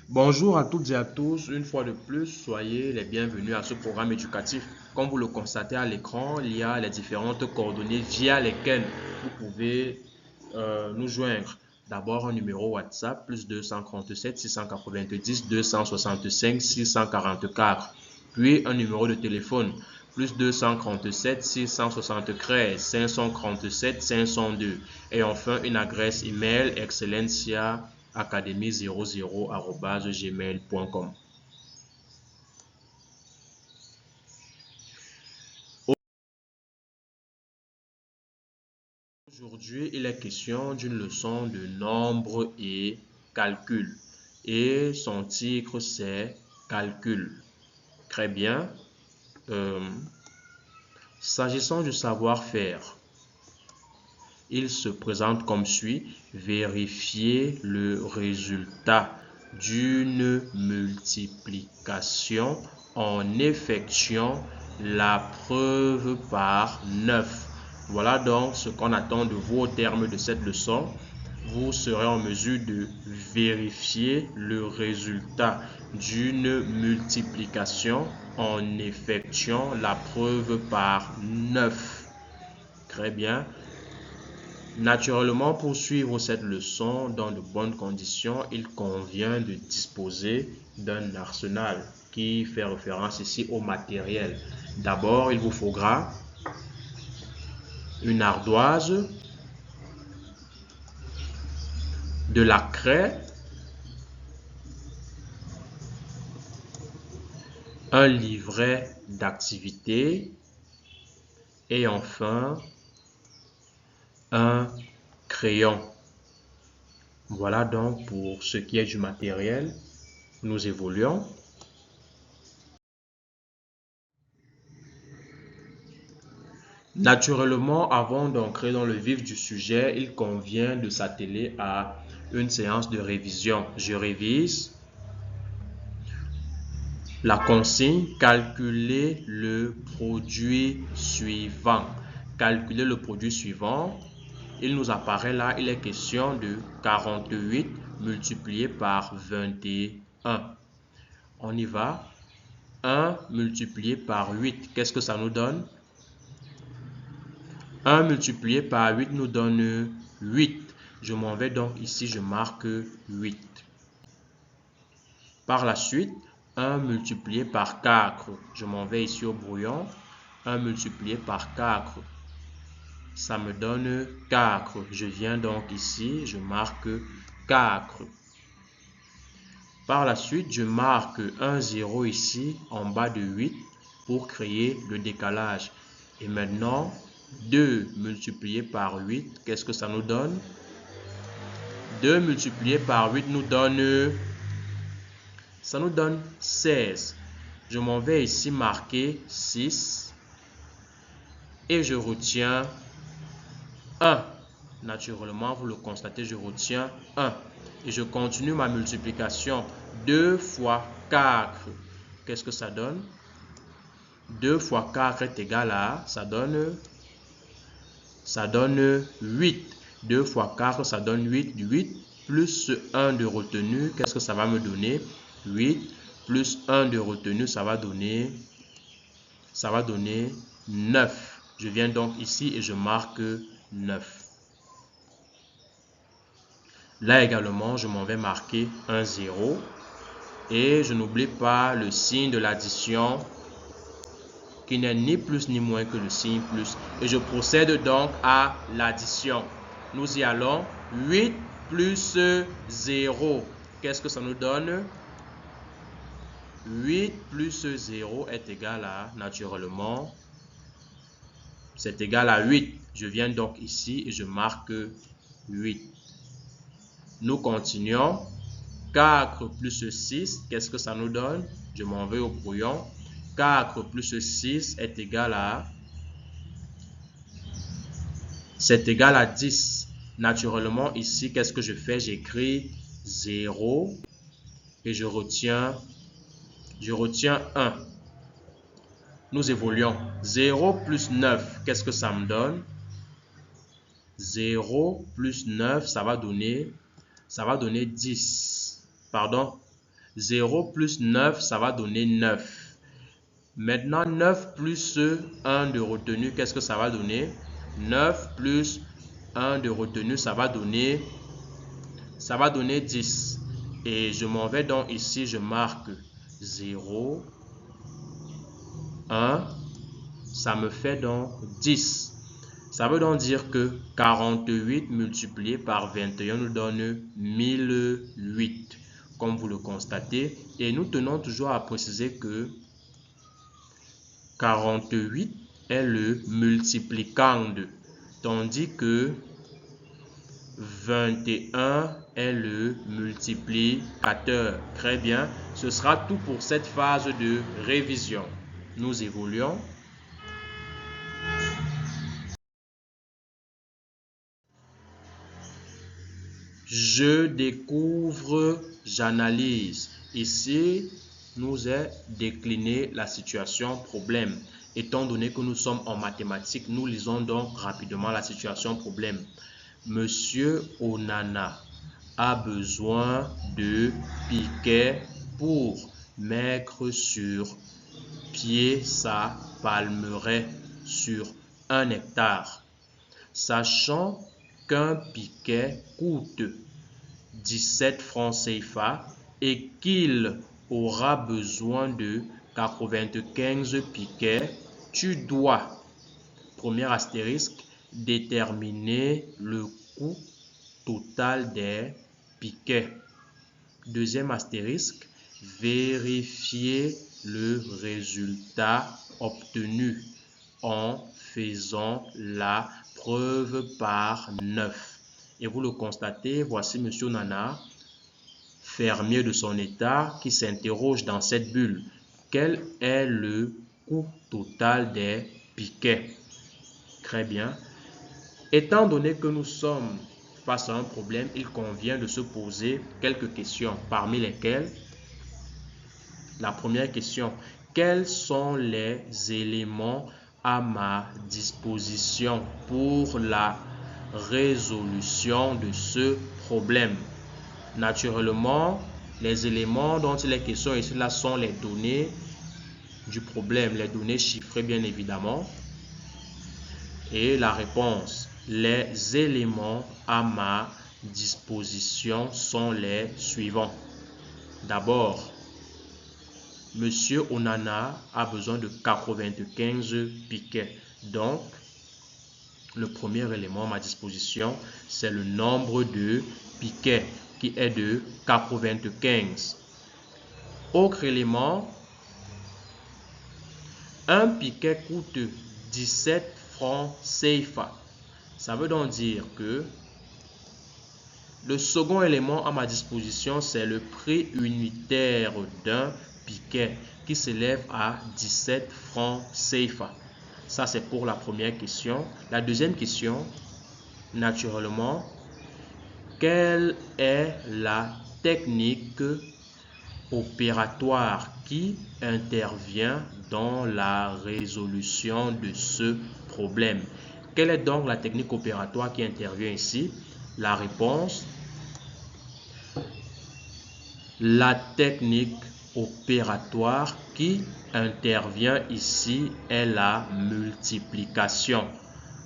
Bonjour à toutes et à tous, une fois de plus, soyez les bienvenus à ce programme éducatif. Comme vous le constatez à l'écran, il y a les différentes coordonnées via lesquelles vous pouvez nous joindre. D'abord un numéro WhatsApp, plus 237 690 265 644. Puis un numéro de téléphone, plus 237 673 537 502. Et enfin une adresse email excellencia@gmail.com. Aujourd'hui, il est question d'une leçon de nombres et calcul. Et son titre, c'est Calcul. Très bien. Euh, S'agissant du savoir-faire, il se présente comme suit. Vérifier le résultat d'une multiplication en effectuant la preuve par 9. Voilà donc ce qu'on attend de vous au terme de cette leçon. Vous serez en mesure de vérifier le résultat d'une multiplication en effectuant la preuve par 9. Très bien. Naturellement, pour suivre cette leçon dans de bonnes conditions, il convient de disposer d'un arsenal qui fait référence ici au matériel. D'abord, il vous faudra une ardoise, de la craie, un livret d'activité et enfin un crayon. Voilà donc pour ce qui est du matériel. Nous évoluons. Naturellement, avant d'entrer dans le vif du sujet, il convient de s'atteler à une séance de révision. Je révise la consigne, calculer le produit suivant. Calculer le produit suivant, il nous apparaît là, il est question de 48 multiplié par 21. On y va. 1 multiplié par 8, qu'est-ce que ça nous donne? 1 multiplié par 8 nous donne 8. Je m'en vais donc ici, je marque 8. Par la suite, 1 multiplié par 4. Je m'en vais ici au brouillon. 1 multiplié par 4. Ça me donne 4. Je viens donc ici, je marque 4. Par la suite, je marque un 0 ici en bas de 8 pour créer le décalage. Et maintenant, 2 multiplié par 8, qu'est-ce que ça nous donne? 2 multiplié par 8 nous donne, ça nous donne 16. Je m'en vais ici marquer 6 et je retiens 1. Naturellement, vous le constatez, je retiens 1. Et je continue ma multiplication. 2 fois 4, qu'est-ce que ça donne? 2 fois 4 est égal à, ça donne 8. 2 fois 4, ça donne 8. 8 plus 1 de retenue, qu'est-ce que ça va me donner? 8 plus 1 de retenue, ça va donner 9. Je viens donc ici et je marque 9. Là également, je m'en vais marquer un 0. Et je n'oublie pas le signe de l'addition qui n'est ni plus ni moins que le signe plus. Et je procède donc à l'addition. Nous y allons. 8 plus 0. Qu'est-ce que ça nous donne? 8 plus 0 est égal à, naturellement, c'est égal à 8. Je viens donc ici et je marque 8. Nous continuons. 4 plus 6, qu'est-ce que ça nous donne? Je m'en vais au brouillon. 4 plus 6 est égal à, c'est égal à 10. Naturellement, ici, qu'est-ce que je fais? J'écris 0 et je retiens 1. Nous évoluons. 0 plus 9, qu'est-ce que ça me donne? 0 plus 9, ça va donner 10. Pardon. 0 plus 9, ça va donner 9. Maintenant, 9 plus 1 de retenue, qu'est-ce que ça va donner? 9 plus 1 de retenue, ça va donner 10. Et je m'en vais donc ici, je marque 0, 1, ça me fait donc 10. Ça veut donc dire que 48 multiplié par 21 nous donne 1008, comme vous le constatez. Et nous tenons toujours à préciser que 48 est le multiplicand, tandis que 21 est le multiplicateur. Très bien, ce sera tout pour cette phase de révision. Nous évoluons. Je découvre, j'analyse. Ici, nous est décliné la situation problème. Étant donné que nous sommes en mathématiques, nous lisons donc rapidement la situation problème. Monsieur Onana a besoin de piquet pour mettre sur pied sa palmeraie sur 1 hectare. Sachant qu'un piquet coûte 17 francs CFA et qu'il aura besoin de 95 piquets, tu dois, premier astérisque, déterminer le coût total des piquets. Deuxième astérisque, vérifier le résultat obtenu en faisant la preuve par 9. Et vous le constatez, voici M. Nana, fermier de son état, qui s'interroge dans cette bulle. Quel est le coût total des piquets? Très bien. Étant donné que nous sommes face à un problème, il convient de se poser quelques questions, parmi lesquelles la première question, quels sont les éléments à ma disposition pour la résolution de ce problème? Naturellement, les éléments dont il est question ici là sont les données du problème, les données chiffrées bien évidemment. Et la réponse, les éléments à ma disposition sont les suivants. D'abord, Monsieur Onana a besoin de 95 piquets. Donc, le premier élément à ma disposition, c'est le nombre de piquets qui est de 95. Autre élément, un piquet coûte 17 francs CFA. Ça veut donc dire que le second élément à ma disposition, c'est le prix unitaire d'un piquet qui s'élève à 17 francs CFA. Ça, c'est pour la première question. La deuxième question, naturellement, quelle est la technique opératoire qui intervient dans la résolution de ce problème? Quelle est donc la technique opératoire qui intervient ici? La réponse, la technique opératoire qui intervient ici est la multiplication.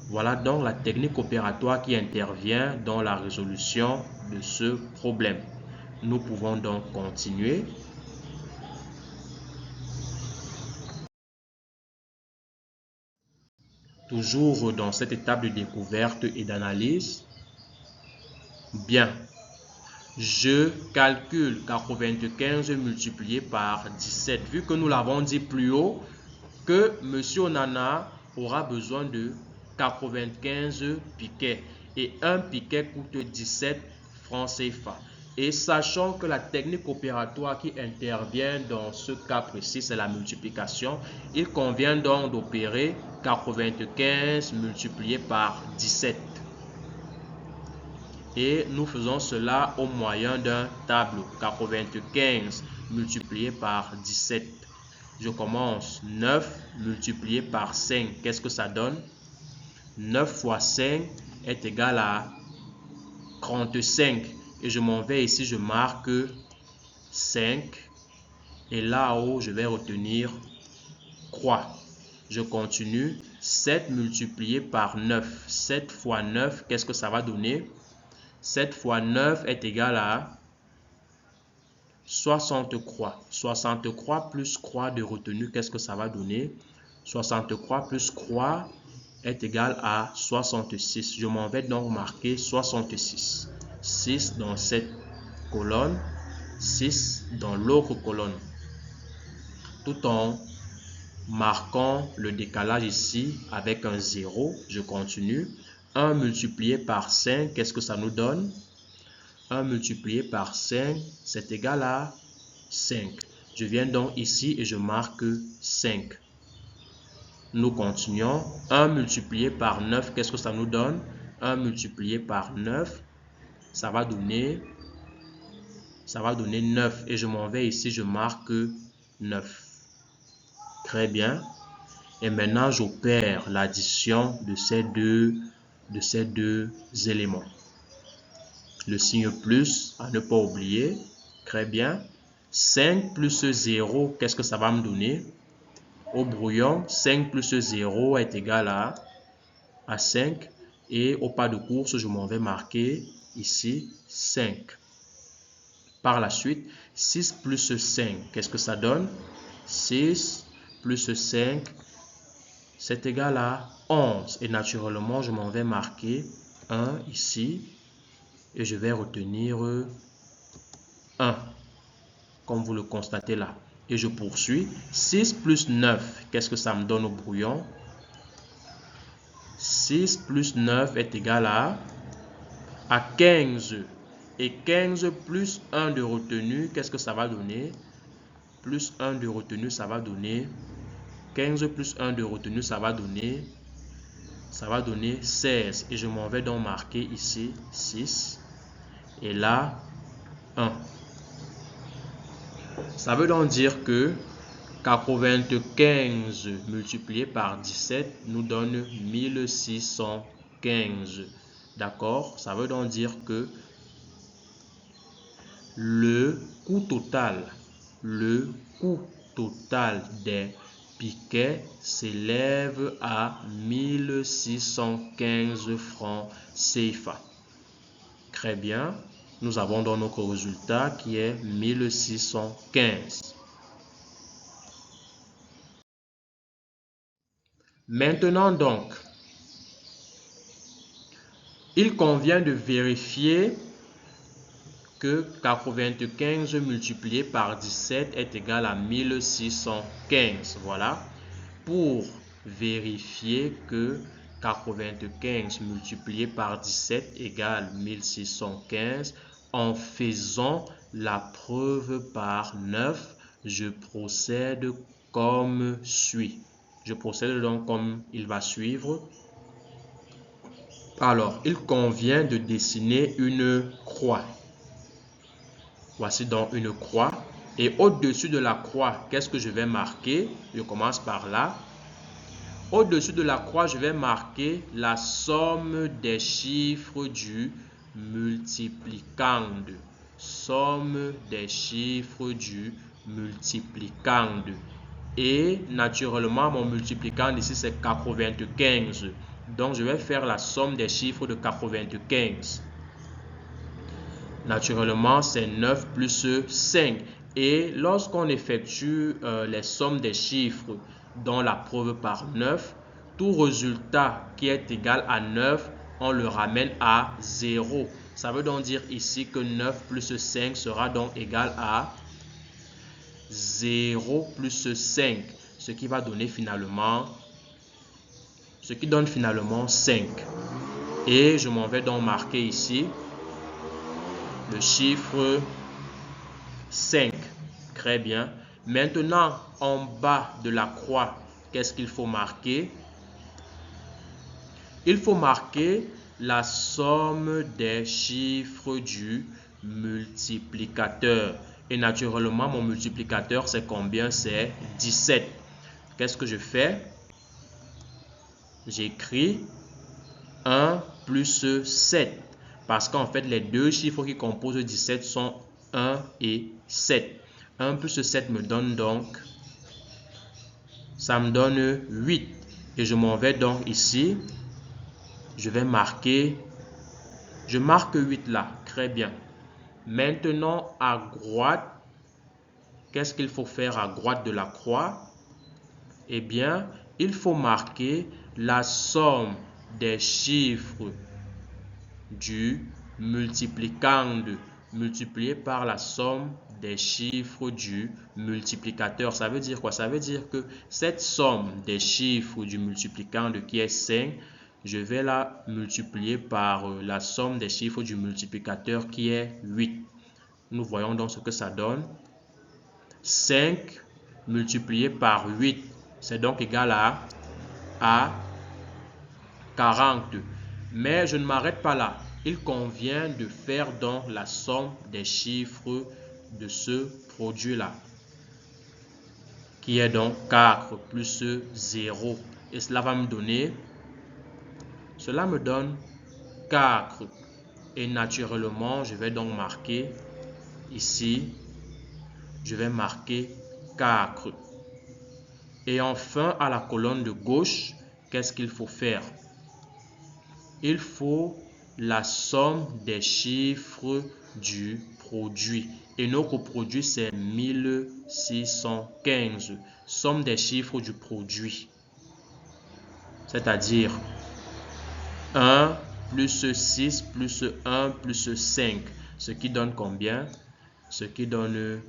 Voilà donc la technique opératoire qui intervient dans la résolution de ce problème. Nous pouvons donc continuer. Toujours dans cette étape de découverte et d'analyse. Bien. Je calcule 95 multiplié par 17. Vu que nous l'avons dit plus haut, que M. Onana aura besoin de 95 piquets. Et un piquet coûte 17 francs CFA. Et sachant que la technique opératoire qui intervient dans ce cas précis, c'est la multiplication, il convient donc d'opérer 95 multiplié par 17. Et nous faisons cela au moyen d'un tableau. 95 multiplié par 17. Je commence. 9 multiplié par 5. Qu'est-ce que ça donne? 9 fois 5 est égal à 35. Et je m'en vais ici, je marque 5. Et là-haut, je vais retenir croix. Je continue. 7 multiplié par 9. 7 fois 9, qu'est-ce que ça va donner? 7 fois 9 est égal à 60 croix. 60 croix plus croix de retenue, qu'est-ce que ça va donner? 60 croix plus croix est égal à 66. Je m'en vais donc marquer 66. 6 dans cette colonne, 6 dans l'autre colonne. Tout en marquant le décalage ici avec un 0, je continue. 1 multiplié par 5, qu'est-ce que ça nous donne? 1 multiplié par 5, c'est égal à 5. Je viens donc ici et je marque 5. Nous continuons. 1 multiplié par 9, qu'est-ce que ça nous donne? 1 multiplié par 9, ça va donner 9. Et je m'en vais ici, je marque 9. Très bien. Et maintenant, j'opère l'addition de ces deux éléments. Le signe plus, à ne pas oublier. Très bien. 5 plus 0, qu'est-ce que ça va me donner? Au brouillon, 5 plus 0 est égal à 5. Et au pas de course, je m'en vais marquer ici 5. Par la suite, 6 plus 5, qu'est-ce que ça donne? 6 plus 5, c'est égal à 11. Et naturellement, je m'en vais marquer 1 ici. Et je vais retenir 1, comme vous le constatez là. Et je poursuis. 6 plus 9, qu'est-ce que ça me donne au brouillon? 6 plus 9 est égal à 15. Et 15 plus 1 de retenue, qu'est-ce que ça va donner? Plus 1 de retenue, ça va donner 15 plus 1 de retenue, ça va donner 16. Et je m'en vais donc marquer ici 6. Et là, 1. Ça veut donc dire que 95 multiplié par 17 nous donne 1615. D'accord? Ça veut donc dire que le coût total des piquets s'élève à 1615 francs CFA. Très bien. Nous avons donc notre résultat qui est 1615. Maintenant donc, il convient de vérifier que 95 multiplié par 17 est égal à 1615. Voilà. Pour vérifier que 95 multiplié par 17 égale 1615, en faisant la preuve par 9, je procède comme suit. Je procède donc comme il va suivre. Alors, il convient de dessiner une croix. Voici donc une croix. Et au-dessus de la croix, qu'est-ce que je vais marquer? Je commence par là. Au-dessus de la croix, je vais marquer la somme des chiffres du multiplicande. Somme des chiffres du multiplicande. Et naturellement, mon multiplicande ici, c'est 95. Donc, je vais faire la somme des chiffres de 95. Naturellement, c'est 9 plus 5. Et lorsqu'on effectue les sommes des chiffres dans la preuve par 9, tout résultat qui est égal à 9, on le ramène à 0. Ça veut donc dire ici que 9 plus 5 sera donc égal à 0 plus 5, ce qui va donner finalement, ce qui donne finalement 5. Et je m'en vais donc marquer ici le chiffre 5. Très bien. Maintenant, en bas de la croix, qu'est-ce qu'il faut marquer? Il faut marquer la somme des chiffres du multiplicateur. Et naturellement, mon multiplicateur, c'est combien? C'est 17. Qu'est-ce que je fais? J'écris 1 plus 7. Parce qu'en fait, les deux chiffres qui composent 17 sont 1 et 7. 1 plus 7 me donne donc, ça me donne 8. Et je m'en vais donc ici. Je vais marquer, je marque 8 là, très bien. Maintenant, à droite, qu'est-ce qu'il faut faire à droite de la croix? Eh bien, il faut marquer la somme des chiffres du multiplicand multiplié par la somme des chiffres du multiplicateur. Ça veut dire quoi? Ça veut dire que cette somme des chiffres du multiplicand qui est 5, je vais la multiplier par la somme des chiffres du multiplicateur qui est 8. Nous voyons donc ce que ça donne. 5 multiplié par 8, c'est donc égal à 40. Mais je ne m'arrête pas là. Il convient de faire donc la somme des chiffres de ce produit-là, qui est donc 4 plus 0. Et cela va me donner, cela me donne 4. Et naturellement, je vais donc marquer ici, je vais marquer 4. Et enfin, à la colonne de gauche, qu'est-ce qu'il faut faire? Il faut la somme des chiffres du produit. Et notre produit, c'est 1615. Somme des chiffres du produit. C'est-à-dire 1 plus 6 plus 1 plus 5. Ce qui donne combien? Ce qui donne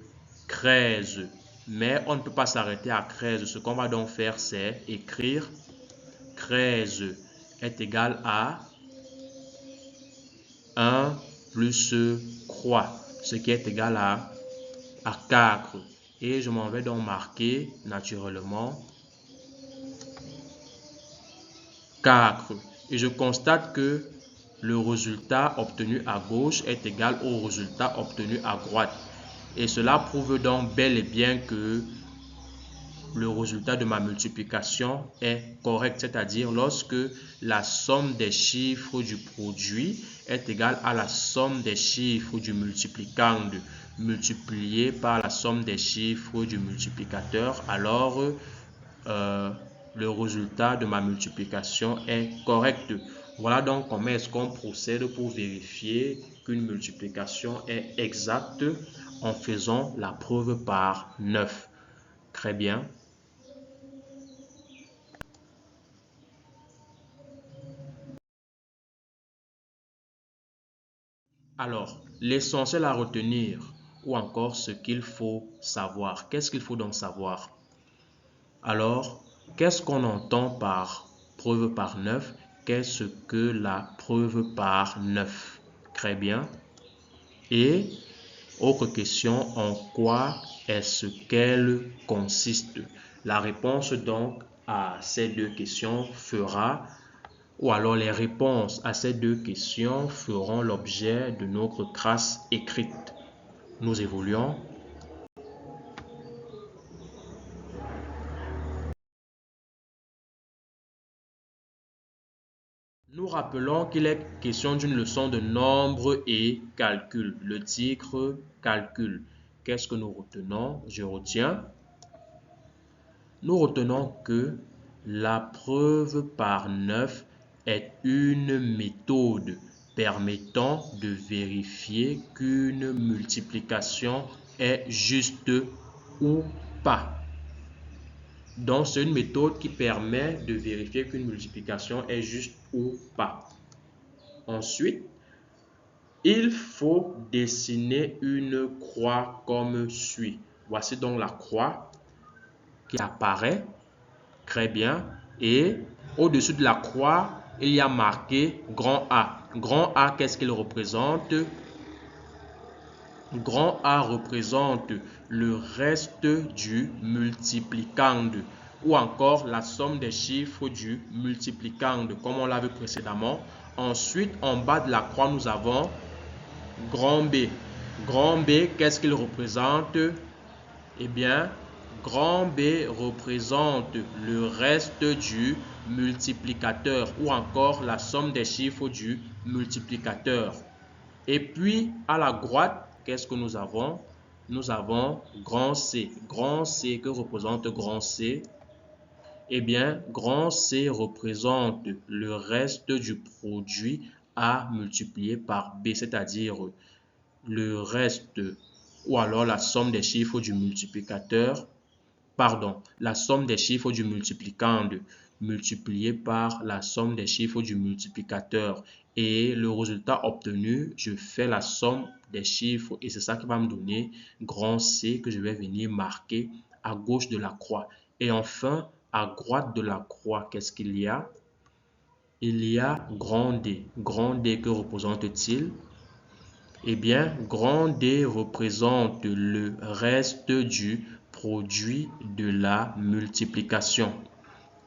13. Mais on ne peut pas s'arrêter à 13. Ce qu'on va donc faire, c'est écrire 13 est égal à 1 plus 3, ce qui est égal à 4. Et je m'en vais donc marquer naturellement 4. Et je constate que le résultat obtenu à gauche est égal au résultat obtenu à droite. Et cela prouve donc bel et bien que le résultat de ma multiplication est correct, c'est-à-dire lorsque la somme des chiffres du produit est égale à la somme des chiffres du multiplicand multiplié par la somme des chiffres du multiplicateur, alors le résultat de ma multiplication est correct. Voilà donc comment est-ce qu'on procède pour vérifier qu'une multiplication est exacte en faisant la preuve par 9. Très bien. Alors, l'essentiel à retenir ou encore ce qu'il faut savoir. Qu'est-ce qu'il faut donc savoir? Alors, qu'est-ce qu'on entend par preuve par 9? Qu'est-ce que la preuve par 9? Très bien. Et autre question, en quoi est-ce qu'elle consiste? La réponse donc à ces deux questions fera, ou alors les réponses à ces deux questions feront l'objet de notre trace écrite. Nous évoluons. Nous rappelons qu'il est question d'une leçon de nombres et calcul. Le titre calcul. Qu'est-ce que nous retenons? Je retiens. Nous retenons que la preuve par 9 est une méthode permettant de vérifier qu'une multiplication est juste ou pas. Donc, c'est une méthode qui permet de vérifier qu'une multiplication est juste ou pas. Ensuite, il faut dessiner une croix comme suit. Voici donc la croix qui apparaît. Très bien. Et au-dessus de la croix, il y a marqué grand A. Grand A, qu'est-ce qu'il représente? Grand A représente le reste du multiplicand ou encore la somme des chiffres du multiplicand comme on l'a vu précédemment. Ensuite, en bas de la croix, nous avons grand B. Grand B, qu'est-ce qu'il représente? Eh bien, grand B représente le reste du multiplicateur ou encore la somme des chiffres du multiplicateur. Et puis, à la droite, qu'est-ce que nous avons? nous avons grand C. Grand C, que représente grand C? Eh bien, grand C représente le reste du produit A multiplié par B, c'est-à-dire le reste ou alors la somme des chiffres du multiplicateur, pardon, la somme des chiffres du multiplicande multiplié par la somme des chiffres du multiplicateur. Et le résultat obtenu, je fais la somme des chiffres et c'est ça qui va me donner grand C que je vais venir marquer à gauche de la croix. Et enfin, à droite de la croix, qu'est-ce qu'il y a? Il y a grand D. Grand D, que représente-t-il? Eh bien, grand D représente le reste du produit de la multiplication.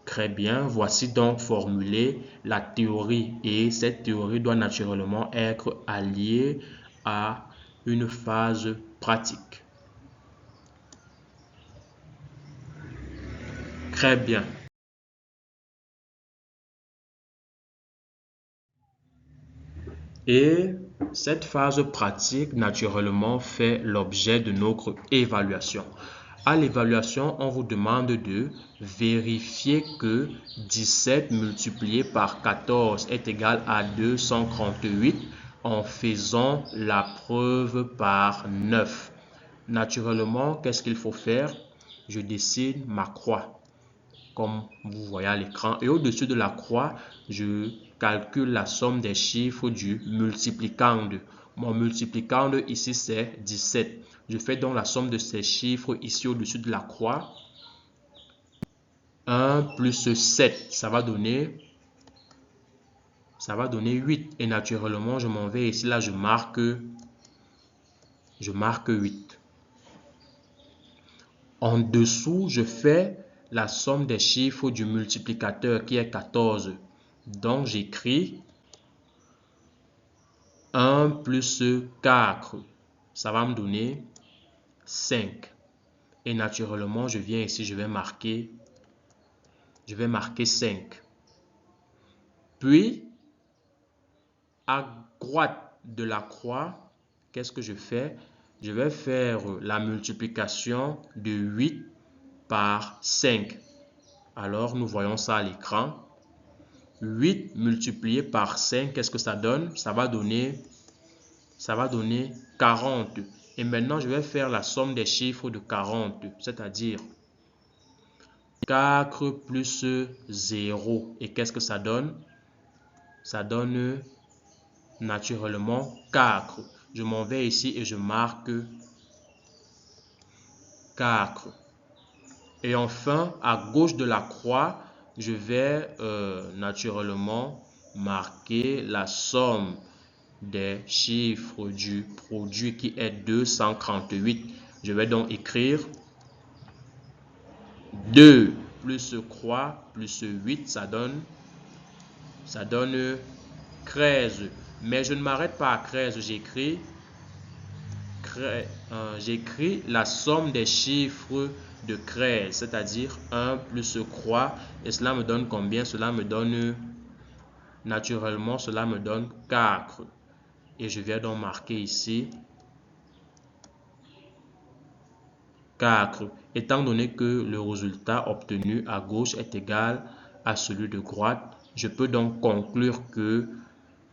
Très bien, voici donc formulée la théorie et cette théorie doit naturellement être alliée à une phase pratique. Très bien. Et cette phase pratique, naturellement, fait l'objet de notre évaluation. À l'évaluation, on vous demande de vérifier que 17 multiplié par 14 est égal à 238 en faisant la preuve par 9. Naturellement, qu'est-ce qu'il faut faire? Je dessine ma croix, comme vous voyez à l'écran. Et au-dessus de la croix, je calcule la somme des chiffres du multiplicande. Mon multiplicande ici, c'est 17. Je fais donc la somme de ces chiffres ici au-dessus de la croix. 1 plus 7, ça va donner 8. Et naturellement, je m'en vais ici, là, je marque 8. En dessous, je fais la somme des chiffres du multiplicateur qui est 14. Donc, j'écris 1 plus 4. Ça va me donner 5. Et naturellement, je viens ici, je vais marquer 5. Puis, à droite de la croix, qu'est-ce que je fais? Je vais faire la multiplication de 8 par 5. Alors, nous voyons ça à l'écran. 8 multiplié par 5, qu'est-ce que ça donne? Ça va donner 40. Et maintenant, je vais faire la somme des chiffres de 40, c'est-à-dire 4 plus 0. Et qu'est-ce que ça donne? Ça donne naturellement 4. Je m'en vais ici et je marque 4. Et enfin, à gauche de la croix, je vais naturellement marquer la somme des chiffres du produit qui est 238. Je vais donc écrire 2 plus croix plus 8, ça donne 13. Mais je ne m'arrête pas à 13, j'écris la somme des chiffres de 13, c'est-à-dire 1 plus croix. Et cela me donne combien? Cela me donne, naturellement, cela me donne 4. Et je viens donc marquer ici 4. Étant donné que le résultat obtenu à gauche est égal à celui de droite, je peux donc conclure que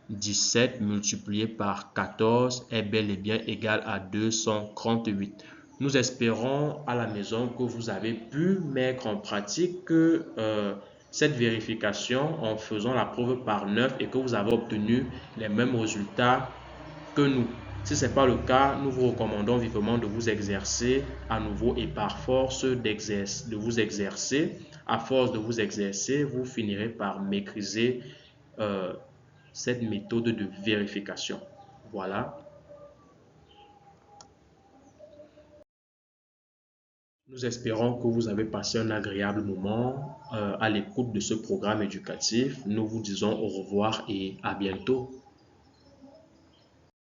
17 multiplié par 14 est bel et bien égal à 238. Nous espérons à la maison que vous avez pu mettre en pratique cette vérification en faisant la preuve par 9 et que vous avez obtenu les mêmes résultats que nous. Si ce n'est pas le cas, nous vous recommandons vivement de vous exercer à nouveau et par force de vous exercer. À force de vous exercer, vous finirez par maîtriser cette méthode de vérification. Voilà. Nous espérons que vous avez passé un agréable moment à l'écoute de ce programme éducatif. Nous vous disons au revoir et à bientôt.